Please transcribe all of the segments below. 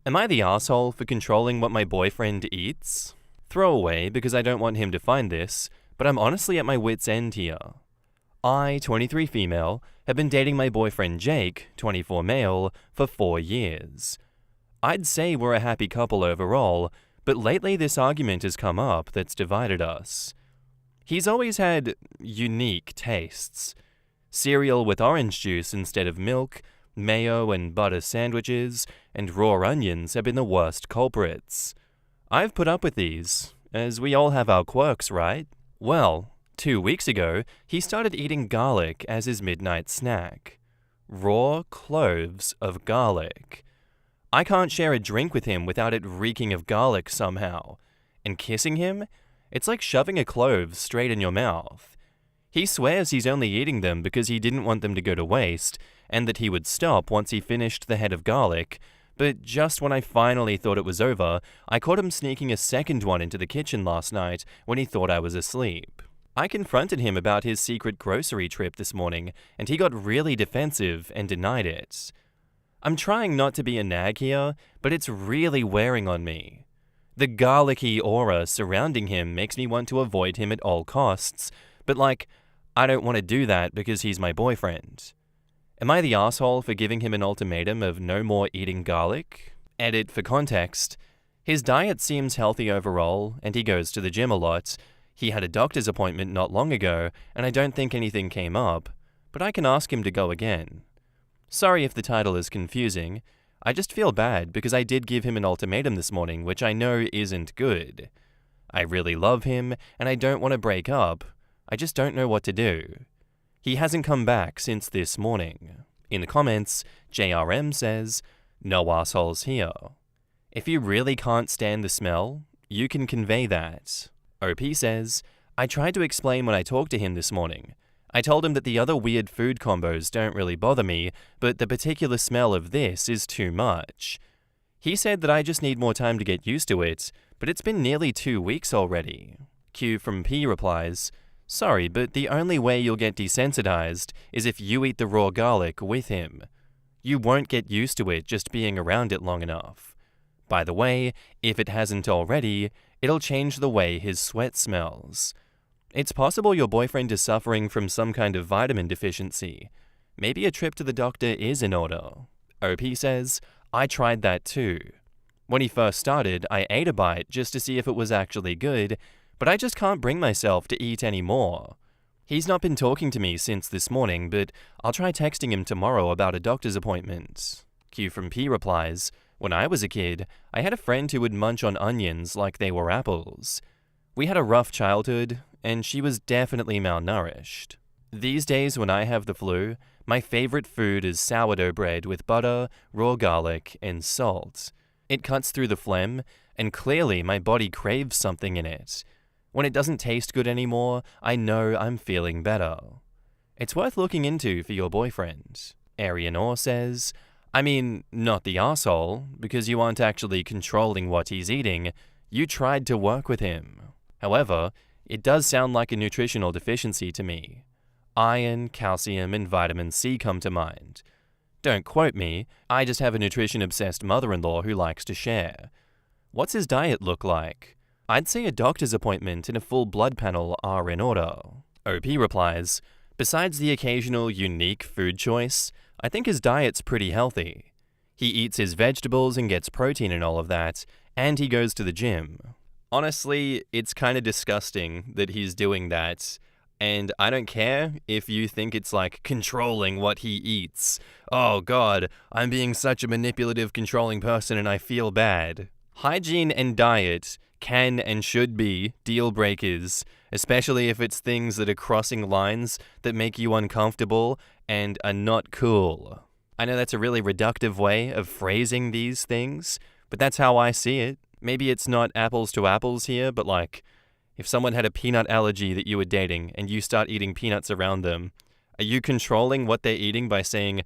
Am I the asshole for controlling what my boyfriend eats? Throwaway because I don't want him to find this, but I'm honestly at my wit's end here. I, 23 female, have been dating my boyfriend Jake, 24 male, for 4 years. I'd say we're a happy couple overall, but lately this argument has come up that's divided us. He's always had unique tastes. Cereal with orange juice instead of milk, mayo and butter sandwiches, and raw onions have been the worst culprits. I've put up with these, as we all have our quirks, right? Well, 2 weeks ago, he started eating garlic as his midnight snack. Raw cloves of garlic. I can't share a drink with him without it reeking of garlic somehow. And kissing him? It's like shoving a clove straight in your mouth. He swears he's only eating them because he didn't want them to go to waste, and that he would stop once he finished the head of garlic, but just when I finally thought it was over, I caught him sneaking a second one into the kitchen last night when he thought I was asleep. I confronted him about his secret grocery trip this morning, and he got really defensive and denied it. I'm trying not to be a nag here, but it's really wearing on me. The garlicky aura surrounding him makes me want to avoid him at all costs, but I don't want to do that because he's my boyfriend. Am I the asshole for giving him an ultimatum of no more eating garlic? Edit for context. His diet seems healthy overall, and he goes to the gym a lot. He had a doctor's appointment not long ago, and I don't think anything came up, but I can ask him to go again. Sorry if the title is confusing. I just feel bad because I did give him an ultimatum this morning, which I know isn't good. I really love him, and I don't want to break up. I just don't know what to do. He hasn't come back since this morning. In the comments, JRM says, "No assholes here." If you really can't stand the smell, you can convey that. OP says, "I tried to explain when I talked to him this morning. I told him that the other weird food combos don't really bother me, but the particular smell of this is too much. He said that I just need more time to get used to it, but it's been nearly 2 weeks already." Q from P replies, "Sorry, but the only way you'll get desensitized is if you eat the raw garlic with him. You won't get used to it just being around it long enough. By the way, if it hasn't already, it'll change the way his sweat smells. It's possible your boyfriend is suffering from some kind of vitamin deficiency. Maybe a trip to the doctor is in order." OP says, "I tried that too. When he first started, I ate a bite just to see if it was actually good, but I just can't bring myself to eat any more. He's not been talking to me since this morning, but I'll try texting him tomorrow about a doctor's appointment." Q from P replies, "When I was a kid, I had a friend who would munch on onions like they were apples. We had a rough childhood, and she was definitely malnourished. These days when I have the flu, my favorite food is sourdough bread with butter, raw garlic, and salt. It cuts through the phlegm, and clearly my body craves something in it. When it doesn't taste good anymore, I know I'm feeling better. It's worth looking into for your boyfriend." Arianor says, "I mean, not the asshole, because you aren't actually controlling what he's eating. You tried to work with him. However, it does sound like a nutritional deficiency to me. Iron, calcium, and vitamin C come to mind. Don't quote me, I just have a nutrition-obsessed mother-in-law who likes to share. What's his diet look like? I'd say a doctor's appointment and a full blood panel are in order." OP replies, "Besides the occasional unique food choice, I think his diet's pretty healthy. He eats his vegetables and gets protein and all of that, and he goes to the gym. Honestly, it's kind of disgusting that he's doing that, and I don't care if you think it's like controlling what he eats. Oh god, I'm being such a manipulative, controlling person and I feel bad. Hygiene and diet can and should be deal breakers, especially if it's things that are crossing lines that make you uncomfortable and are not cool. I know that's a really reductive way of phrasing these things, but that's how I see it. Maybe it's not apples to apples here, but if someone had a peanut allergy that you were dating and you start eating peanuts around them, are you controlling what they're eating by saying,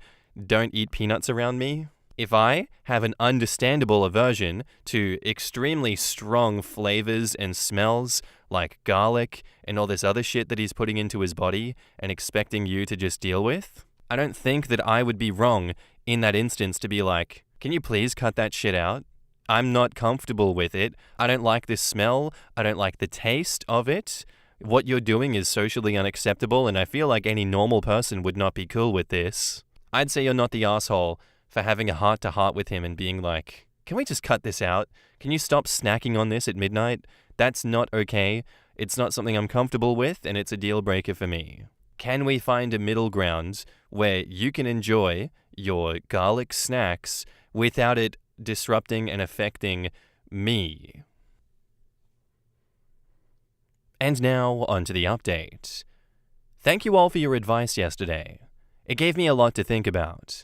"Don't eat peanuts around me"? If I have an understandable aversion to extremely strong flavors and smells like garlic and all this other shit that he's putting into his body and expecting you to just deal with, I don't think that I would be wrong in that instance to be like, Can you please cut that shit out? I'm not comfortable with it. I don't like the smell. I don't like the taste of it. What you're doing is socially unacceptable, and I feel like any normal person would not be cool with this. I'd say you're not the asshole for having a heart-to-heart with him and being like, can we just cut this out? Can you stop snacking on this at midnight? That's not okay. It's not something I'm comfortable with, and it's a deal breaker for me. Can we find a middle ground where you can enjoy your garlic snacks without it disrupting and affecting me? And now, on to the update. Thank you all for your advice yesterday. It gave me a lot to think about.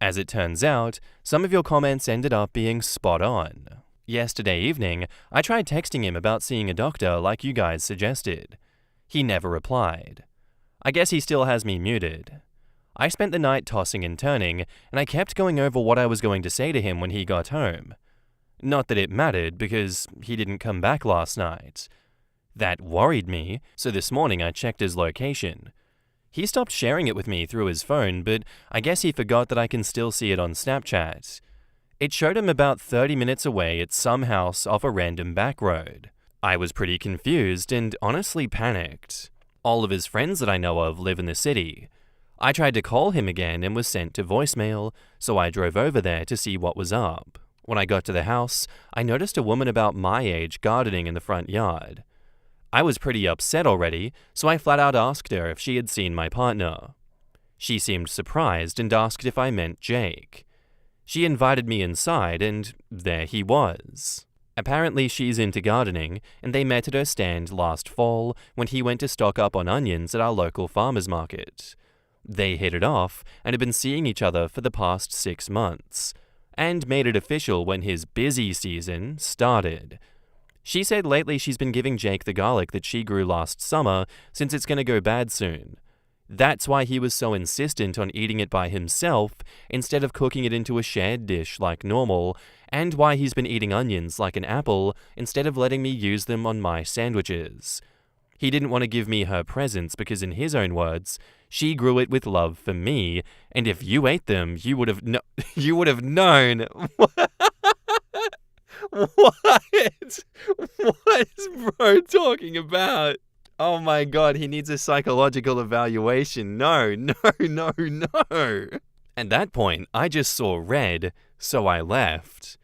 As it turns out, some of your comments ended up being spot on. Yesterday evening, I tried texting him about seeing a doctor like you guys suggested. He never replied. I guess he still has me muted. I spent the night tossing and turning, and I kept going over what I was going to say to him when he got home. Not that it mattered, because he didn't come back last night. That worried me, so this morning I checked his location. He stopped sharing it with me through his phone, but I guess he forgot that I can still see it on Snapchat. It showed him about 30 minutes away at some house off a random back road. I was pretty confused and honestly panicked. All of his friends that I know of live in the city. I tried to call him again and was sent to voicemail, so I drove over there to see what was up. When I got to the house, I noticed a woman about my age gardening in the front yard. I was pretty upset already, so I flat out asked her if she had seen my partner. She seemed surprised and asked if I meant Jake. She invited me inside, and there he was. Apparently she's into gardening, and they met at her stand last fall when he went to stock up on onions at our local farmer's market. They hit it off and had been seeing each other for the past 6 months, and made it official when his busy season started. She said lately she's been giving Jake the garlic that she grew last summer since it's going to go bad soon. That's why he was so insistent on eating it by himself instead of cooking it into a shared dish like normal, and why he's been eating onions like an apple instead of letting me use them on my sandwiches. He didn't want to give me her presents because, in his own words, she grew it with love for me, and if you ate them, you would have known. What? What is bro talking about? Oh my god, he needs a psychological evaluation. No. At that point, I just saw red, so I left.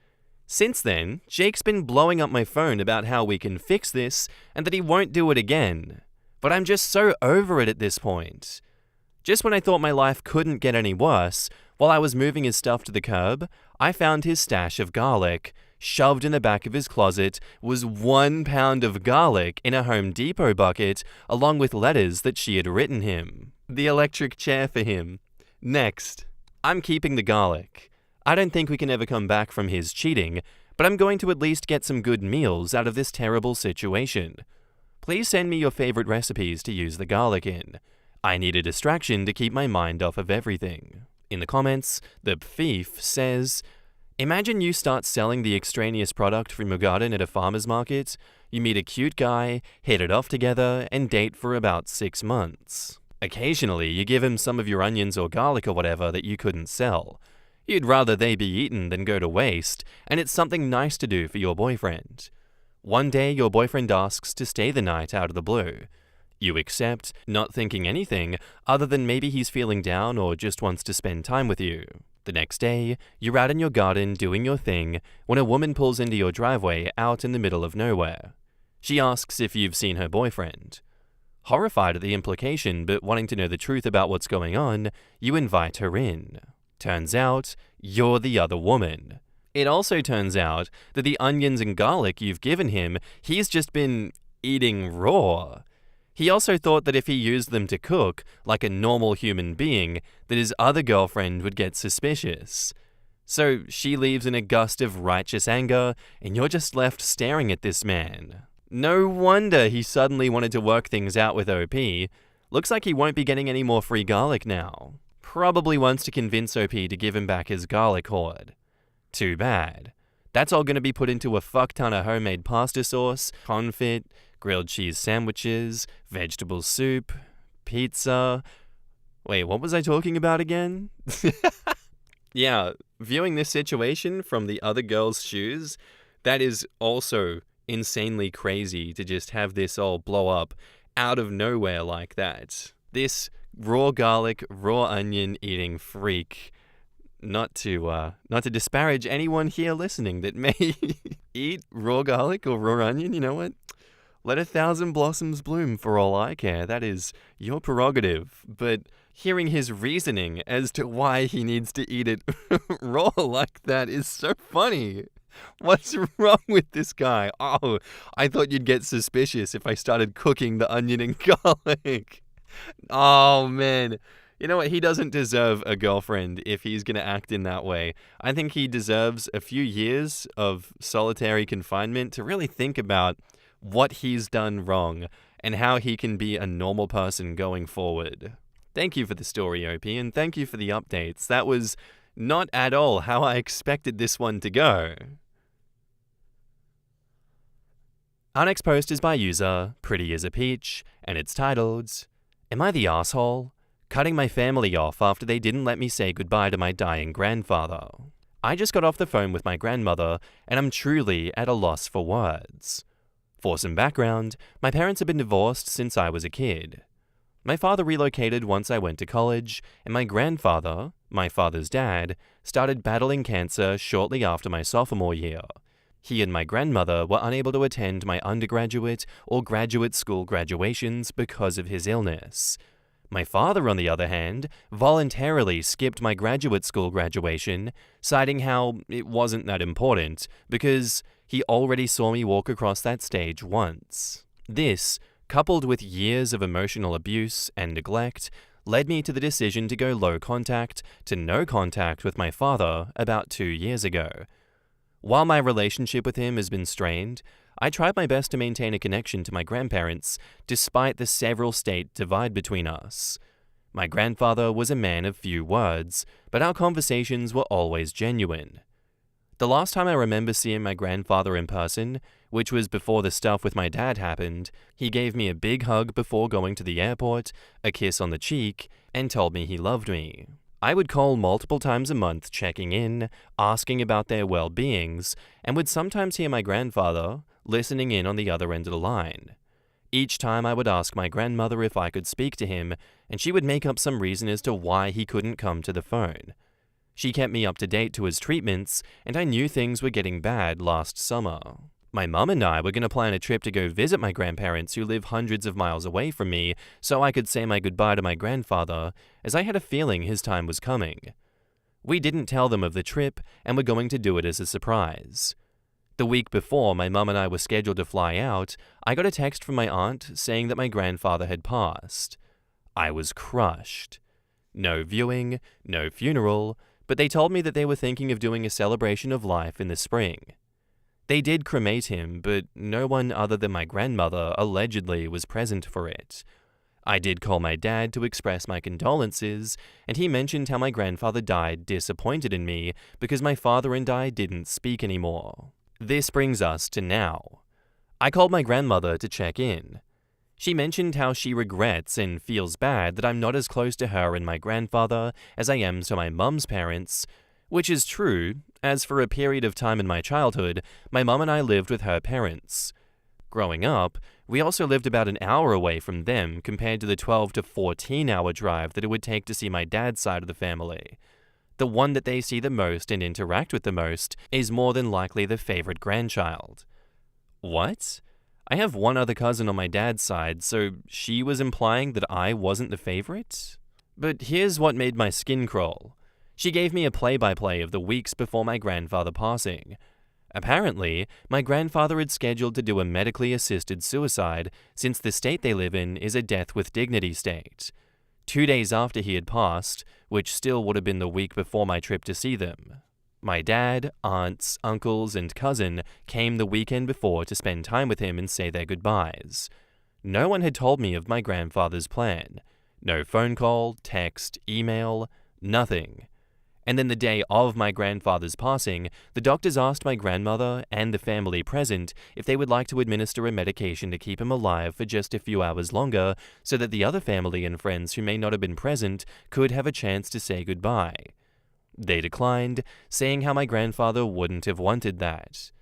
Since then, Jake's been blowing up my phone about how we can fix this and that he won't do it again. But I'm just so over it at this point. Just when I thought my life couldn't get any worse, while I was moving his stuff to the curb, I found his stash of garlic. Shoved in the back of his closet was 1 pound of garlic in a Home Depot bucket, along with letters that she had written him. The electric chair for him. Next. I'm keeping the garlic. I don't think we can ever come back from his cheating, but I'm going to at least get some good meals out of this terrible situation. Please send me your favorite recipes to use the garlic in. I need a distraction to keep my mind off of everything. In the comments, the thief says, imagine you start selling the extraneous product from your garden at a farmer's market, you meet a cute guy, hit it off together, and date for about 6 months. Occasionally, you give him some of your onions or garlic or whatever that you couldn't sell. You'd rather they be eaten than go to waste, and it's something nice to do for your boyfriend. One day, your boyfriend asks to stay the night out of the blue. You accept, not thinking anything other than maybe he's feeling down or just wants to spend time with you. The next day, you're out in your garden doing your thing when a woman pulls into your driveway out in the middle of nowhere. She asks if you've seen her boyfriend. Horrified at the implication but wanting to know the truth about what's going on, you invite her in. Turns out, you're the other woman. It also turns out that the onions and garlic you've given him, he's just been eating raw. He also thought that if he used them to cook, like a normal human being, that his other girlfriend would get suspicious. So she leaves in a gust of righteous anger, and you're just left staring at this man. No wonder he suddenly wanted to work things out with OP. Looks like he won't be getting any more free garlic now. Probably wants to convince OP to give him back his garlic hoard. Too bad. That's all going to be put into a fuck ton of homemade pasta sauce, confit, grilled cheese sandwiches, vegetable soup, pizza. Wait, what was I talking about again? Yeah, viewing this situation from the other girl's shoes, that is also insanely crazy to just have this all blow up out of nowhere like that. This raw garlic, raw onion eating freak. Not to disparage anyone here listening that may eat raw garlic or raw onion, you know what? Let 1,000 blossoms bloom for all I care. That is your prerogative. But hearing his reasoning as to why he needs to eat it raw like that is so funny. What's wrong with this guy? Oh, I thought you'd get suspicious if I started cooking the onion and garlic. Oh, man. You know what? He doesn't deserve a girlfriend if he's going to act in that way. I think he deserves a few years of solitary confinement to really think about what he's done wrong and how he can be a normal person going forward. Thank you for the story, OP, and thank you for the updates. That was not at all how I expected this one to go. Our next post is by user Pretty as a Peach, and it's titled, Am I the Asshole? Cutting my family off after they didn't let me say goodbye to my dying grandfather. I just got off the phone with my grandmother, and I'm truly at a loss for words. For some background, my parents have been divorced since I was a kid. My father relocated once I went to college, and my grandfather, my father's dad, started battling cancer shortly after my sophomore year. He and my grandmother were unable to attend my undergraduate or graduate school graduations because of his illness. My father, on the other hand, voluntarily skipped my graduate school graduation, citing how it wasn't that important because he already saw me walk across that stage once. This, coupled with years of emotional abuse and neglect, led me to the decision to go low contact to no contact with my father about 2 years ago. While my relationship with him has been strained, I tried my best to maintain a connection to my grandparents despite the several state divide between us. My grandfather was a man of few words, but our conversations were always genuine. The last time I remember seeing my grandfather in person, which was before the stuff with my dad happened, he gave me a big hug before going to the airport, a kiss on the cheek, and told me he loved me. I would call multiple times a month checking in, asking about their well-beings, and would sometimes hear my grandfather listening in on the other end of the line. Each time I would ask my grandmother if I could speak to him, and she would make up some reason as to why he couldn't come to the phone. She kept me up to date to his treatments, and I knew things were getting bad last summer. My mum and I were going to plan a trip to go visit my grandparents who live hundreds of miles away from me so I could say my goodbye to my grandfather, as I had a feeling his time was coming. We didn't tell them of the trip and were going to do it as a surprise. The week before my mum and I were scheduled to fly out, I got a text from my aunt saying that my grandfather had passed. I was crushed. No viewing, no funeral, but they told me that they were thinking of doing a celebration of life in the spring. They did cremate him, but no one other than my grandmother allegedly was present for it. I did call my dad to express my condolences, and he mentioned how my grandfather died disappointed in me because my father and I didn't speak anymore. This brings us to now. I called my grandmother to check in. She mentioned how she regrets and feels bad that I'm not as close to her and my grandfather as I am to my mum's parents, which is true, as for a period of time in my childhood, my mum and I lived with her parents. Growing up, we also lived about an hour away from them compared to the 12 to 14-hour drive that it would take to see my dad's side of the family. The one that they see the most and interact with the most is more than likely the favorite grandchild. What? I have one other cousin on my dad's side, so she was implying that I wasn't the favorite? But here's what made my skin crawl. She gave me a play-by-play of the weeks before my grandfather passing. Apparently, my grandfather had scheduled to do a medically assisted suicide since the state they live in is a death with dignity state. 2 days after he had passed, which still would have been the week before my trip to see them. My dad, aunts, uncles, and cousin came the weekend before to spend time with him and say their goodbyes. No one had told me of my grandfather's plan. No phone call, text, email, nothing. And then the day of my grandfather's passing, the doctors asked my grandmother and the family present if they would like to administer a medication to keep him alive for just a few hours longer so that the other family and friends who may not have been present could have a chance to say goodbye. They declined, saying how my grandfather wouldn't have wanted that.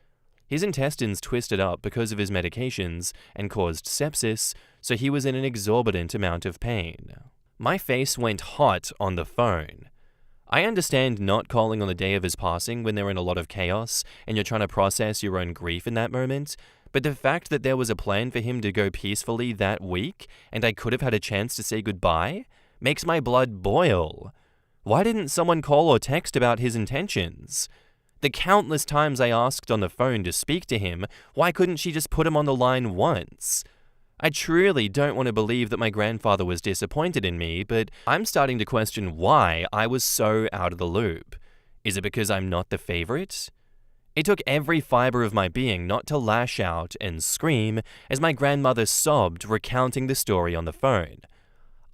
His intestines twisted up because of his medications and caused sepsis, so he was in an exorbitant amount of pain. My face went hot on the phone. I understand not calling on the day of his passing when they're in a lot of chaos and you're trying to process your own grief in that moment, but the fact that there was a plan for him to go peacefully that week and I could have had a chance to say goodbye makes my blood boil. Why didn't someone call or text about his intentions? The countless times I asked on the phone to speak to him, why couldn't she just put him on the line once? I truly don't want to believe that my grandfather was disappointed in me, but I'm starting to question why I was so out of the loop. Is it because I'm not the favorite? It took every fiber of my being not to lash out and scream as my grandmother sobbed recounting the story on the phone.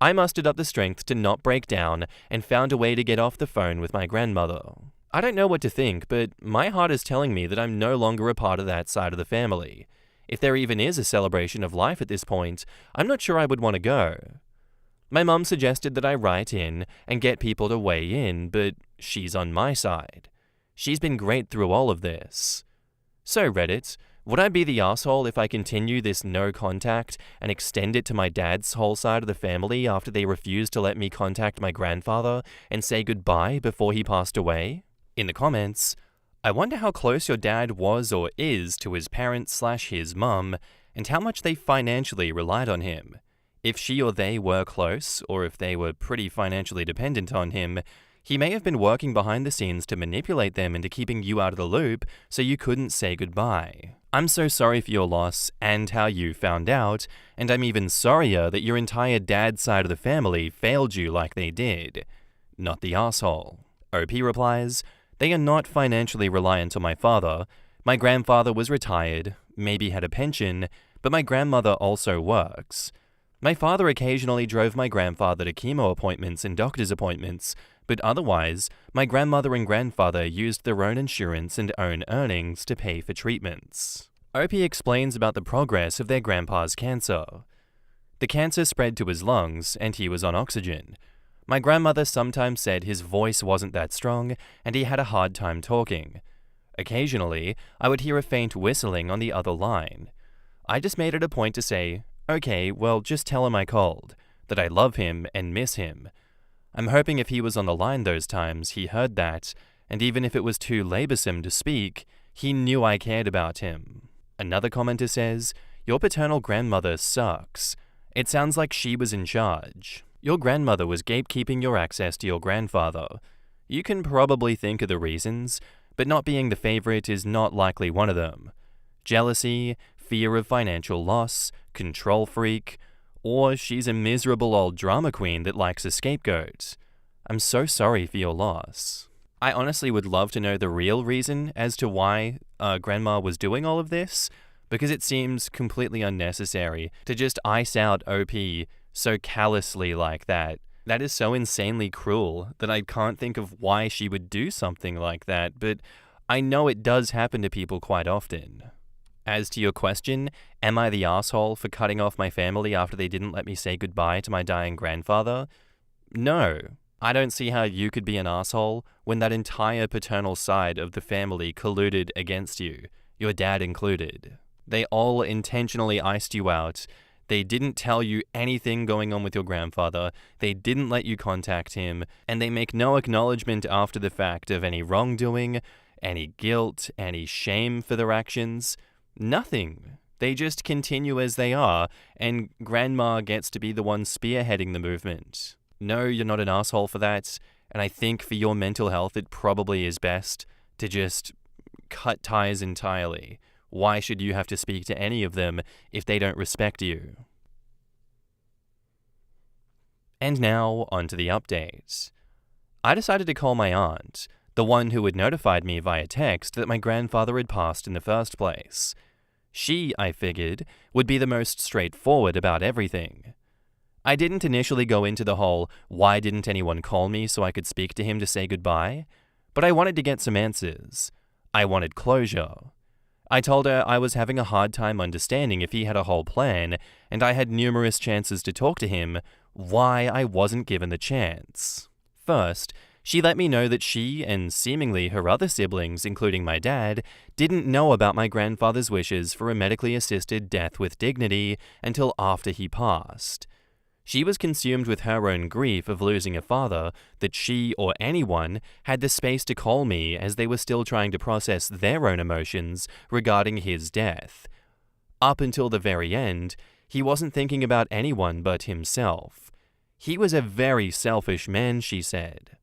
I mustered up the strength to not break down and found a way to get off the phone with my grandmother. I don't know what to think, but my heart is telling me that I'm no longer a part of that side of the family. If there even is a celebration of life at this point, I'm not sure I would want to go. My mum suggested that I write in and get people to weigh in, but she's on my side. She's been great through all of this. So Reddit, would I be the asshole if I continue this no contact and extend it to my dad's whole side of the family after they refuse to let me contact my grandfather and say goodbye before he passed away? In the comments, I wonder how close your dad was or is to his parents/his mum, and how much they financially relied on him. If she or they were close, or if they were pretty financially dependent on him, he may have been working behind the scenes to manipulate them into keeping you out of the loop so you couldn't say goodbye. I'm so sorry for your loss and how you found out, and I'm even sorrier that your entire dad's side of the family failed you like they did. Not the asshole. OP replies, they are not financially reliant on my father. My grandfather was retired, maybe had a pension, but my grandmother also works. My father occasionally drove my grandfather to chemo appointments and doctor's appointments, but otherwise, my grandmother and grandfather used their own insurance and own earnings to pay for treatments. OP explains about the progress of their grandpa's cancer. The cancer spread to his lungs, and he was on oxygen. My grandmother sometimes said his voice wasn't that strong, and he had a hard time talking. Occasionally, I would hear a faint whistling on the other line. I just made it a point to say, okay, well, just tell him I called, that I love him and miss him. I'm hoping if he was on the line those times, he heard that, and even if it was too laborsome to speak, he knew I cared about him. Another commenter says, your paternal grandmother sucks. It sounds like she was in charge. Your grandmother was gatekeeping your access to your grandfather. You can probably think of the reasons, but not being the favorite is not likely one of them. Jealousy, fear of financial loss, control freak, or she's a miserable old drama queen that likes a scapegoat. I'm so sorry for your loss. I honestly would love to know the real reason as to why Grandma was doing all of this, because it seems completely unnecessary to just ice out OP so callously like that. That is so insanely cruel that I can't think of why she would do something like that, but I know it does happen to people quite often. As to your question, am I the asshole for cutting off my family after they didn't let me say goodbye to my dying grandfather? No. I don't see how you could be an asshole when that entire paternal side of the family colluded against you, your dad included. They all intentionally iced you out. They didn't tell you anything going on with your grandfather, they didn't let you contact him, and they make no acknowledgement after the fact of any wrongdoing, any guilt, any shame for their actions. Nothing. They just continue as they are, and Grandma gets to be the one spearheading the movement. No, you're not an asshole for that, and I think for your mental health it probably is best to just cut ties entirely. Why should you have to speak to any of them if they don't respect you? And now, on to the update. I decided to call my aunt, the one who had notified me via text that my grandfather had passed in the first place. She, I figured, would be the most straightforward about everything. I didn't initially go into the whole, why didn't anyone call me so I could speak to him to say goodbye? But I wanted to get some answers. I wanted closure. I told her I was having a hard time understanding if he had a whole plan, and I had numerous chances to talk to him, why I wasn't given the chance. First, She let me know that she and seemingly her other siblings, including my dad, didn't know about my grandfather's wishes for a medically assisted death with dignity until after he passed. She was consumed with her own grief of losing a father that she or anyone had the space to call me as they were still trying to process their own emotions regarding his death. Up until the very end, he wasn't thinking about anyone but himself. He was a very selfish man, she said.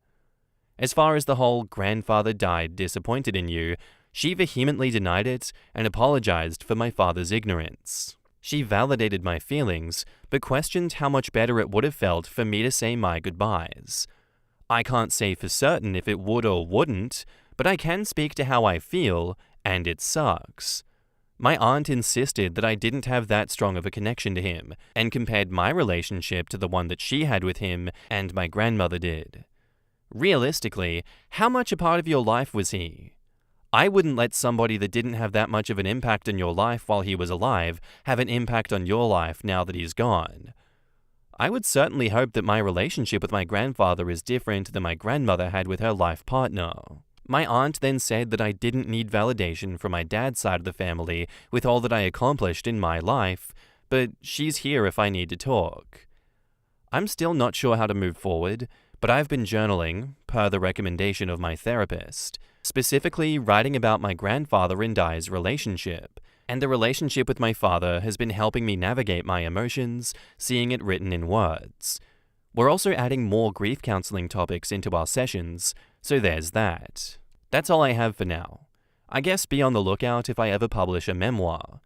As far as the whole grandfather died disappointed in you, she vehemently denied it and apologized for my father's ignorance. She validated my feelings, but questioned how much better it would have felt for me to say my goodbyes. I can't say for certain if it would or wouldn't, but I can speak to how I feel, and it sucks. My aunt insisted that I didn't have that strong of a connection to him, and compared my relationship to the one that she had with him and my grandmother did. Realistically, how much a part of your life was he? I wouldn't let somebody that didn't have that much of an impact on your life while he was alive have an impact on your life now that he's gone. I would certainly hope that my relationship with my grandfather is different than my grandmother had with her life partner. My aunt then said that I didn't need validation from my dad's side of the family with all that I accomplished in my life, but she's here if I need to talk. I'm still not sure how to move forward, but I've been journaling, per the recommendation of my therapist, specifically writing about my grandfather and I's relationship, and the relationship with my father has been helping me navigate my emotions, seeing it written in words. We're also adding more grief counseling topics into our sessions, so there's that. That's all I have for now. I guess be on the lookout if I ever publish a memoir.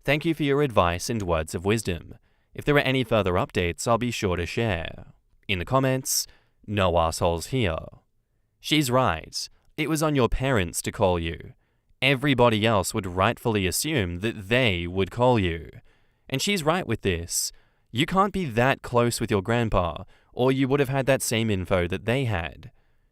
Thank you for your advice and words of wisdom. If there are any further updates, I'll be sure to share. In the comments, no assholes here. She's right. It was on your parents to call you. Everybody else would rightfully assume that they would call you. And she's right with this. You can't be that close with your grandpa, or you would have had that same info that they had.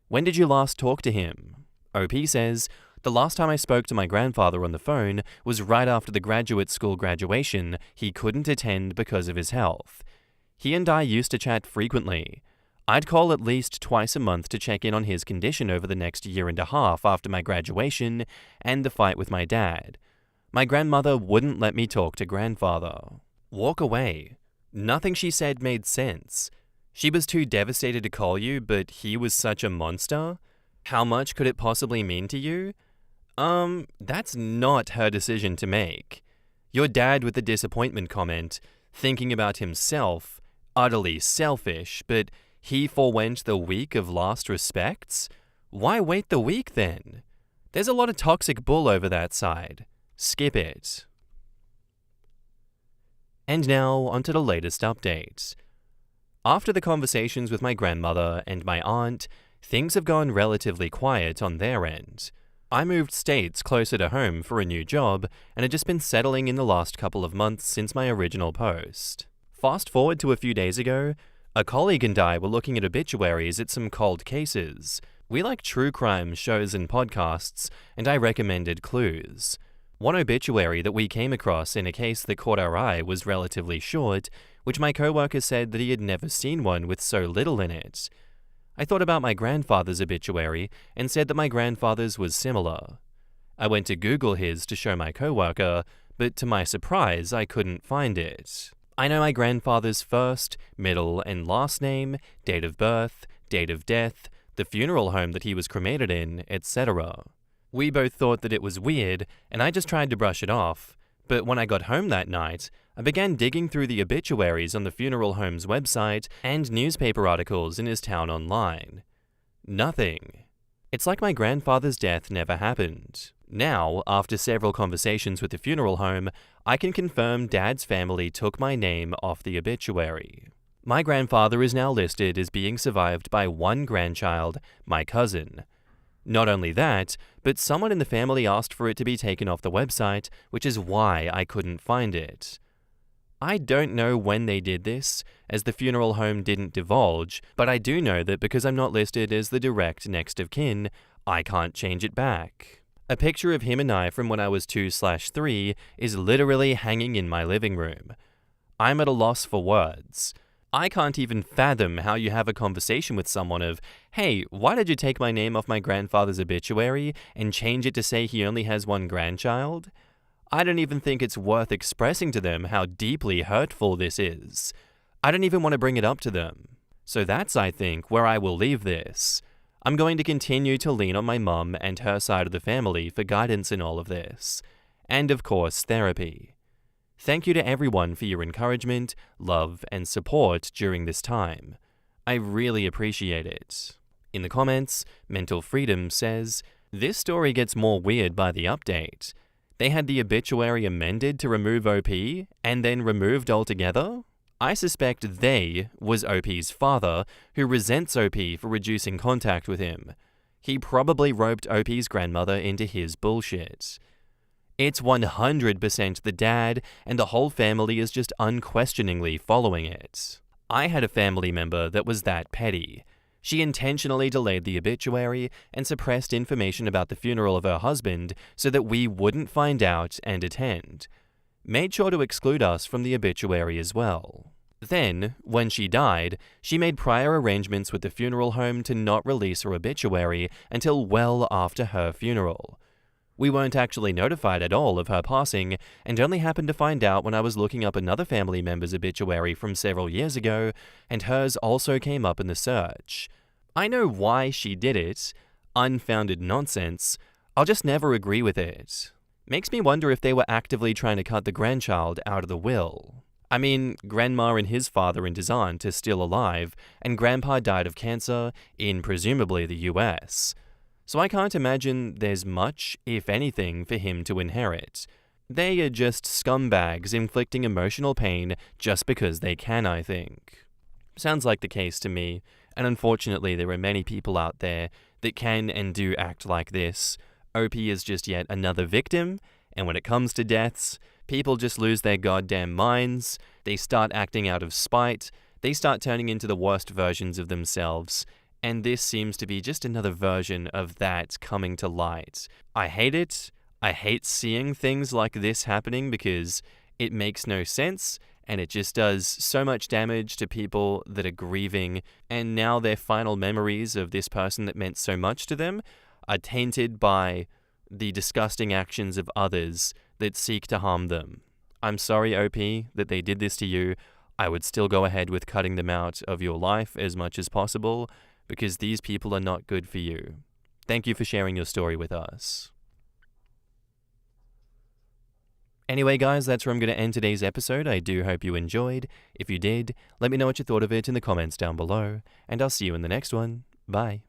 When did you last talk to him? OP says, the last time I spoke to my grandfather on the phone was right after the graduate school graduation he couldn't attend because of his health. He and I used to chat frequently. I'd call at least twice a month to check in on his condition over the next year and a half after my graduation and the fight with my dad. My grandmother wouldn't let me talk to grandfather. Walk away. Nothing she said made sense. She was too devastated to call you, but he was such a monster? How much could it possibly mean to you? That's not her decision to make. Your dad with the disappointment comment, thinking about himself, utterly selfish, but he forewent the week of last respects? Why wait the week then? There's a lot of toxic bull over that side. Skip it. And now, onto the latest update. After the conversations with my grandmother and my aunt, things have gone relatively quiet on their end. I moved states closer to home for a new job and had just been settling in the last couple of months since my original post. Fast forward to a few days ago, a colleague and I were looking at obituaries at some cold cases. We like true crime shows and podcasts, and I recommended Clues. One obituary that we came across in a case that caught our eye was relatively short, which my coworker said that he had never seen one with so little in it. I thought about my grandfather's obituary and said that my grandfather's was similar. I went to Google his to show my coworker, but to my surprise, I couldn't find it. I know my grandfather's first, middle, and last name, date of birth, date of death, the funeral home that he was cremated in, etc. We both thought that it was weird, and I just tried to brush it off. But when I got home that night, I began digging through the obituaries on the funeral home's website and newspaper articles in his town online. Nothing. It's like my grandfather's death never happened. Now, after several conversations with the funeral home, I can confirm Dad's family took my name off the obituary. My grandfather is now listed as being survived by one grandchild, my cousin. Not only that, but someone in the family asked for it to be taken off the website, which is why I couldn't find it. I don't know when they did this, as the funeral home didn't divulge, but I do know that because I'm not listed as the direct next of kin, I can't change it back. A picture of him and I from when I was 2/3 is literally hanging in my living room. I'm at a loss for words. I can't even fathom how you have a conversation with someone of, hey, why did you take my name off my grandfather's obituary and change it to say he only has one grandchild? I don't even think it's worth expressing to them how deeply hurtful this is. I don't even want to bring it up to them. So that's, I think, where I will leave this. I'm going to continue to lean on my mum and her side of the family for guidance in all of this. And of course, therapy. Thank you to everyone for your encouragement, love, and support during this time. I really appreciate it. In the comments, Mental Freedom says, this story gets more weird by the update. They had the obituary amended to remove OP and then removed altogether? I suspect they was OP's father, who resents OP for reducing contact with him. He probably roped OP's grandmother into his bullshit. It's 100% the dad, and the whole family is just unquestioningly following it. I had a family member that was that petty. She intentionally delayed the obituary and suppressed information about the funeral of her husband so that we wouldn't find out and attend. Made sure to exclude us from the obituary as well. Then, when she died, she made prior arrangements with the funeral home to not release her obituary until well after her funeral. We weren't actually notified at all of her passing, and only happened to find out when I was looking up another family member's obituary from several years ago, and hers also came up in the search. I know why she did it. Unfounded nonsense. I'll just never agree with it. Makes me wonder if they were actively trying to cut the grandchild out of the will. I mean, Grandma and his father and his aunt are still alive, and Grandpa died of cancer in presumably the US. So I can't imagine there's much, if anything, for him to inherit. They are just scumbags inflicting emotional pain just because they can, I think. Sounds like the case to me, and unfortunately there are many people out there that can and do act like this. OP is just yet another victim, and when it comes to deaths, people just lose their goddamn minds, they start acting out of spite, they start turning into the worst versions of themselves. And this seems to be just another version of that coming to light. I hate it. I hate seeing things like this happening because it makes no sense and it just does so much damage to people that are grieving, and now their final memories of this person that meant so much to them are tainted by the disgusting actions of others that seek to harm them. I'm sorry, OP, that they did this to you. I would still go ahead with cutting them out of your life as much as possible, because these people are not good for you. Thank you for sharing your story with us. Anyway, guys, that's where I'm going to end today's episode. I do hope you enjoyed. If you did, let me know what you thought of it in the comments down below, and I'll see you in the next one. Bye.